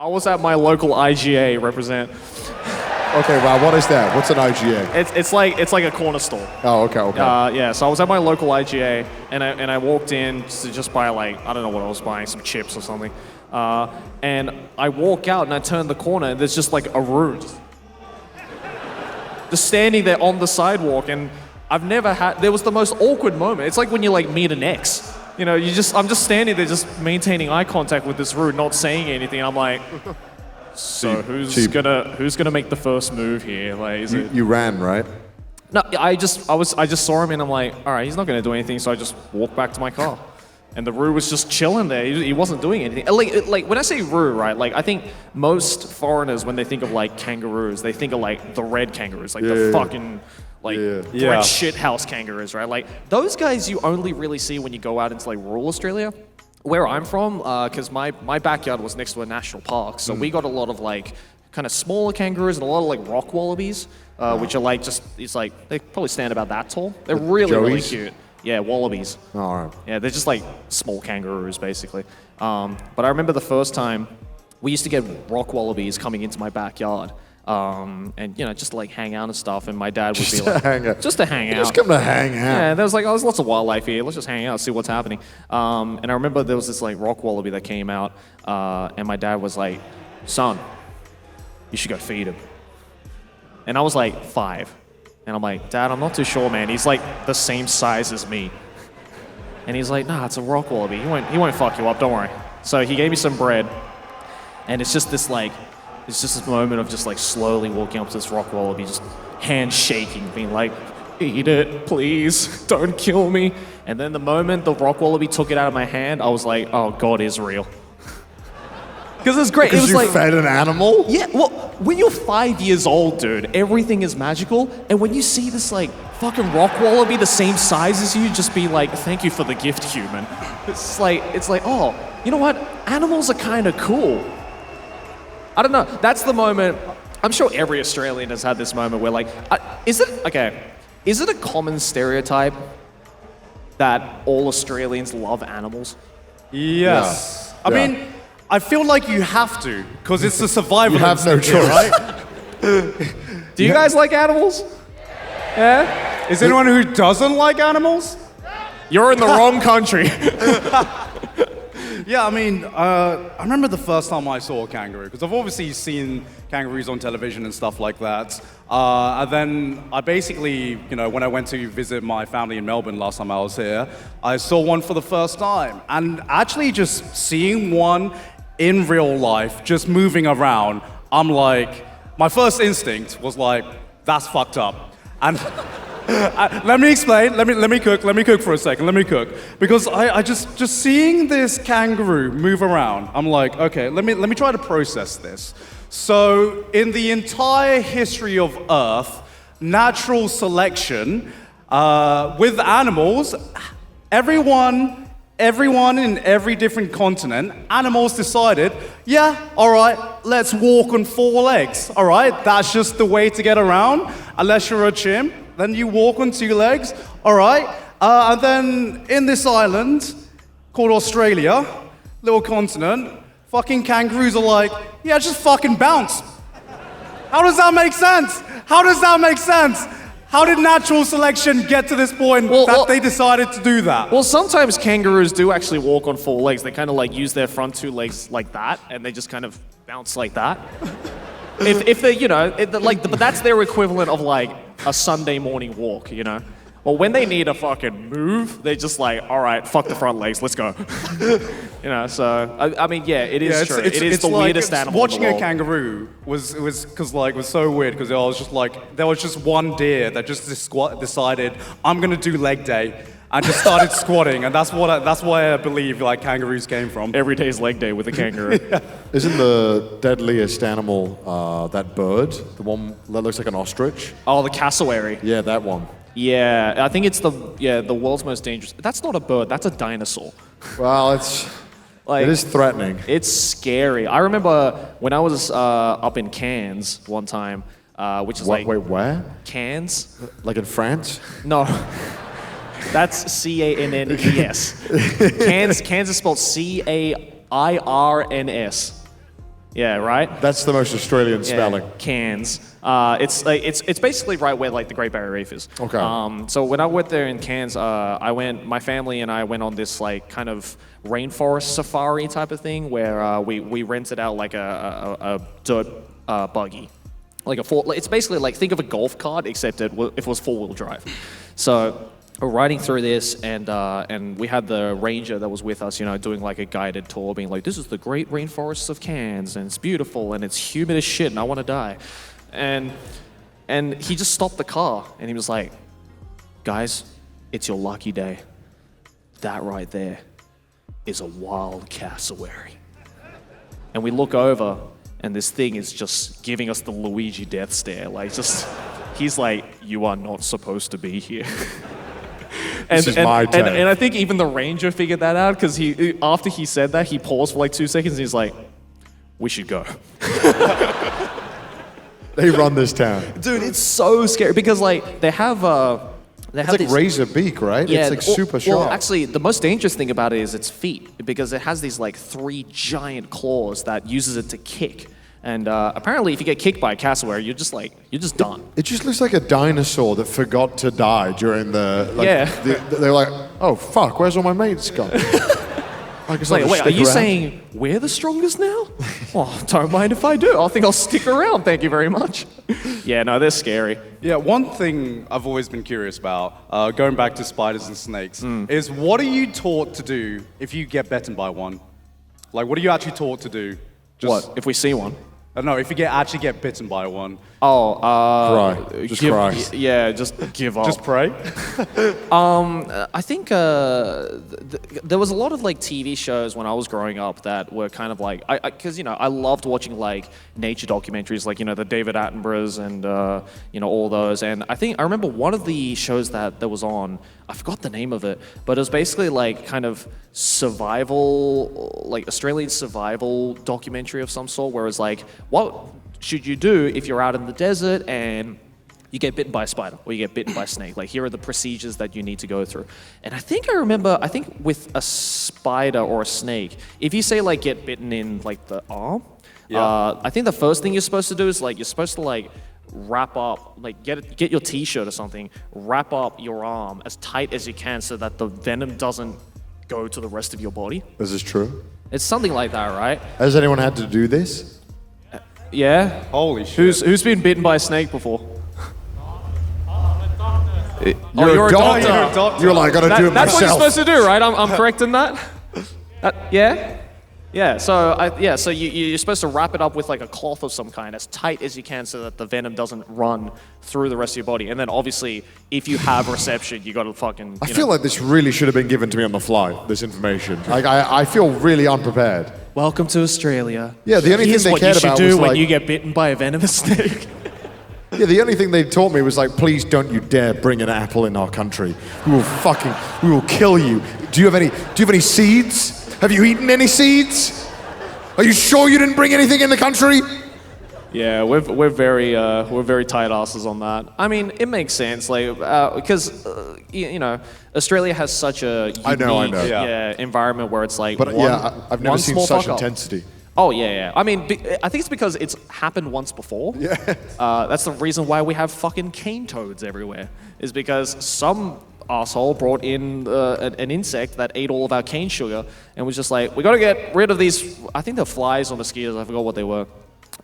I was at my local IGA represent. Okay, wow, what is that? What's an IGA? It's like a corner store. Oh, okay, okay. Yeah, so I was at my local IGA, and I walked in to just buy like, I don't know what I was buying, some chips or something. And I walk out and I turn the corner and there's just like a room. Just standing there on the sidewalk, and there was the most awkward moment. It's like when you like meet an ex. You know, I'm just standing there just maintaining eye contact with this room, not saying anything. I'm like, so who's gonna make the first move here? Like, you ran, right? No, I just saw him and I'm like, all right, he's not gonna do anything, so I just walked back to my car. And the Roo was just chilling there. He wasn't doing anything. Like when I say Roo, right? Like I think most foreigners, when they think of like kangaroos, they think of like the red kangaroos, like the fucking red shithouse kangaroos, right? Like those guys you only really see when you go out into like rural Australia. Where I'm from, because my backyard was next to a national park, so we got a lot of like kind of smaller kangaroos and a lot of like rock wallabies, which are like they probably stand about that tall. They're really cute. Yeah, wallabies. Oh, all right. Yeah, they're just like small kangaroos, basically. But I remember the first time we used to get rock wallabies coming into my backyard, and you know, just to like hang out and stuff. And my dad would be like, just to hang out. Just come to hang out. Yeah, there was like, there's lots of wildlife here. Let's just hang out, see what's happening. And I remember there was this like rock wallaby that came out, and my dad was like, "Son, you should go feed him." And I was like 5. And I'm like, "Dad, I'm not too sure, man. He's like the same size as me." And he's like, "Nah, it's a rock wallaby. He won't fuck you up, don't worry." So he gave me some bread, and it's just this moment of just like slowly walking up to this rock wallaby, just hand shaking, being like, "Eat it, please, don't kill me." And then the moment the rock wallaby took it out of my hand, I was like, "Oh, God is real." Because it's great. Because it was you fed an animal? Yeah, well, when you're 5 years old, dude, everything is magical. And when you see this, like, fucking rock wallaby the same size as you, just be like, "Thank you for the gift, human." It's like, oh, you know what? Animals are kind of cool. I don't know. That's the moment. I'm sure every Australian has had this moment where, like, is it a common stereotype that all Australians love animals? Yes. Yeah. I mean, I feel like you have to, because it's a survival You have no instinct here, choice. right? Do you guys like animals? Yeah? Is anyone who doesn't like animals? You're in the wrong country. Yeah, I mean, I remember the first time I saw a kangaroo, because I've obviously seen kangaroos on television and stuff like that. And then I basically, you know, when I went to visit my family in Melbourne last time I was here, I saw one for the first time. And actually just seeing one in real life, just moving around, I'm like, my first instinct was like, that's fucked up. And let me explain. Let me cook for a second. Let me cook, because I just seeing this kangaroo move around, I'm like, okay, let me try to process this. So in the entire history of Earth, natural selection with animals, everyone in every different continent, animals decided, yeah, all right, let's walk on 4 legs. All right, that's just the way to get around. Unless you're a chimp, then you walk on 2 legs. All right, and then in this island called Australia, little continent, fucking kangaroos are like, yeah, just fucking bounce. How does that make sense? How does that make sense? How did natural selection get to this point that they decided to do that? Well, sometimes kangaroos do actually walk on 4 legs. They kind of like use their front 2 legs like that, and they just kind of bounce like that. if they, you know, but that's their equivalent of like a Sunday morning walk, you know. Well, when they need a fucking move, they're just like, all right, fuck the front legs, let's go. You know, so I mean, yeah, it is true. It is the like, weirdest animal. Watching in the a world. kangaroo was so weird, because I was just like, there was just one deer that just decided, I'm gonna do leg day, and just started squatting, and that's why I believe like kangaroos came from. Every day's leg day with a kangaroo. Yeah. Isn't the deadliest animal that bird? The one that looks like an ostrich? Oh, the cassowary. Yeah, that one. Yeah, I think it's the world's most dangerous. That's not a bird. That's a dinosaur. Well, Like, it is threatening. It's scary. I remember when I was up in Cairns one time, which is Wait, where? Cairns? Like in France? No. That's Cannes. Cairns is spelled Cairns. Yeah, right? That's the most Australian spelling. Cairns. It's basically right where like the Great Barrier Reef is. Okay. So when I went there in Cairns, my family and I went on this like kind of rainforest safari type of thing where we rented out like a dirt buggy. It's basically like, think of a golf cart, except if it was four-wheel drive. So we're riding through this, and we had the ranger that was with us, doing like a guided tour, being like, this is the great rainforests of Cairns, and it's beautiful, and it's humid as shit, and I want to die. And he just stopped the car, and he was like, guys, it's your lucky day. That right there is a wild cassowary. And we look over, and this thing is just giving us the Luigi death stare. He's like, you are not supposed to be here. This is my turn. And I think even the ranger figured that out, because after he said that, he paused for like 2 seconds, and he's like, we should go. They run this town. Dude, it's so scary, because like, they have It's like razor beak, right? Yeah, it's like super sharp. Well, actually, the most dangerous thing about it is its feet, because it has these like 3 giant claws that uses it to kick. And apparently, if you get kicked by a cassowary, you're just done. It just looks like a dinosaur that forgot to die during they're like, oh fuck, where's all my mates gone? I guess Wait, are you saying we're the strongest now? Oh, don't mind if I do. I think I'll stick around, thank you very much. Yeah, no, they're scary. Yeah, one thing I've always been curious about, going back to spiders and snakes, is what are you taught to do if you get bitten by one? Like, what are you actually taught to do? What, if we see one? No, if you actually get bitten by one. Oh, cry. Just cry. Yeah, just give up. Just pray? I think there was a lot of like TV shows when I was growing up that were kind of like, because I loved watching like nature documentaries, like the David Attenboroughs and all those. And I remember one of the shows that was on, I forgot the name of it, but it was basically like kind of survival, like Australian survival documentary of some sort, where it's like, what should you do if you're out in the desert and you get bitten by a spider or you get bitten by a snake? Like, here are the procedures that you need to go through. And I think with a spider or a snake, if you say like get bitten in like the arm, I think the first thing you're supposed to do is like, you're supposed to like wrap up, like get your t-shirt or something, wrap up your arm as tight as you can so that the venom doesn't go to the rest of your body. Is this true? It's something like that, right? Has anyone had to do this? Yeah. Holy shit. Who's been bitten by a snake before? You're a doctor. You're like, I gotta do it that's myself. That's what you're supposed to do, right? I'm correct in that? Yeah? Yeah, so you're supposed to wrap it up with like a cloth of some kind as tight as you can so that the venom doesn't run through the rest of your body. And then obviously, if you have reception, you gotta fucking... I feel like this really should have been given to me on the fly, this information. Like, I feel really unprepared. Welcome to Australia. Yeah, the only thing they cared about was what you should do when like, you get bitten by a venomous snake. Yeah, the only thing they taught me was like, please don't you dare bring an apple in our country. We will kill you. Do you have any seeds? Have you eaten any seeds? Are you sure you didn't bring anything in the country? Yeah, we're very tight asses on that. I mean, it makes sense, like because Australia has such a unique environment where it's like. But I've never seen such intensity. Oh yeah. I mean, I think it's because it's happened once before. Yeah. That's the reason why we have fucking cane toads everywhere. Is because some asshole brought in an insect that ate all of our cane sugar and was just like, we got to get rid of these. I think they're flies or mosquitoes. I forgot what they were.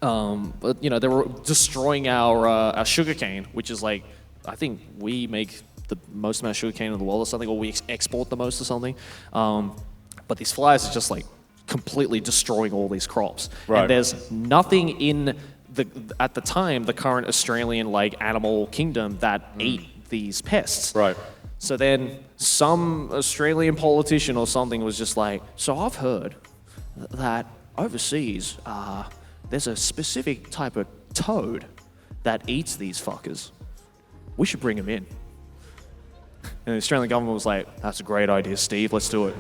But they were destroying our sugar cane, which is like, I think we make the most amount of sugar cane in the world or something, or we export the most or something. But these flies are just like completely destroying all these crops. Right. And there's nothing in at the time, the current Australian like animal kingdom that ate these pests. Right. So then some Australian politician or something was just like, so I've heard that overseas, there's a specific type of toad that eats these fuckers. We should bring them in. And the Australian government was like, that's a great idea, Steve, let's do it.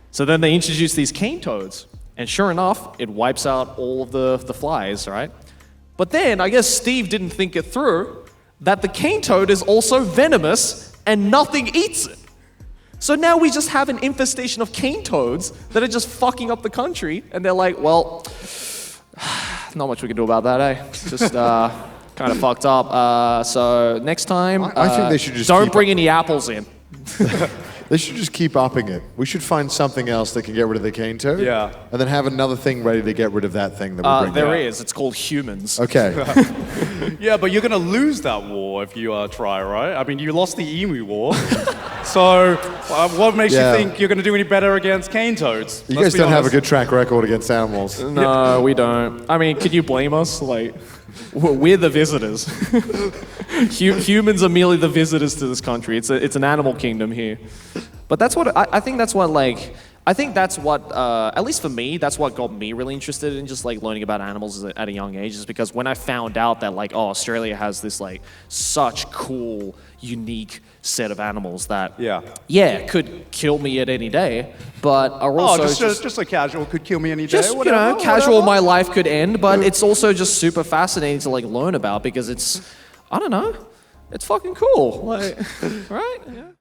So then they introduced these cane toads, and sure enough, it wipes out all of the flies, right? But then I guess Steve didn't think it through that the cane toad is also venomous and nothing eats it. So now we just have an infestation of cane toads that are just fucking up the country. And they're like, well, not much we can do about that, eh? It's just kind of fucked up. So next time, I think they should just don't keep bring any apples in. They should just keep upping it. We should find something else that can get rid of the cane toad. Yeah. And then have another thing ready to get rid of that thing that we bring There back. is. It's called humans. Okay. Yeah, but you're gonna lose that war if you try, right? I mean, you lost the emu war. So, what makes Yeah. you think you're gonna do any better against cane toads? You Let's guys be don't have a honest. good track record against animals. No, we don't. I mean, can you blame us? Like, we're the visitors. Humans are merely the visitors to this country. It's an animal kingdom here. But that's what I think. That's what at least for me, that's what got me really interested in just like learning about animals at a young age. Is because when I found out that like, oh, Australia has this like such cool, unique set of animals that could kill me at any day, but are also just a casual could kill me any day. just Whatever, casual. whatever. My life could end, but it's also just super fascinating to like learn about because it's I don't know, it's fucking cool, like right? Yeah.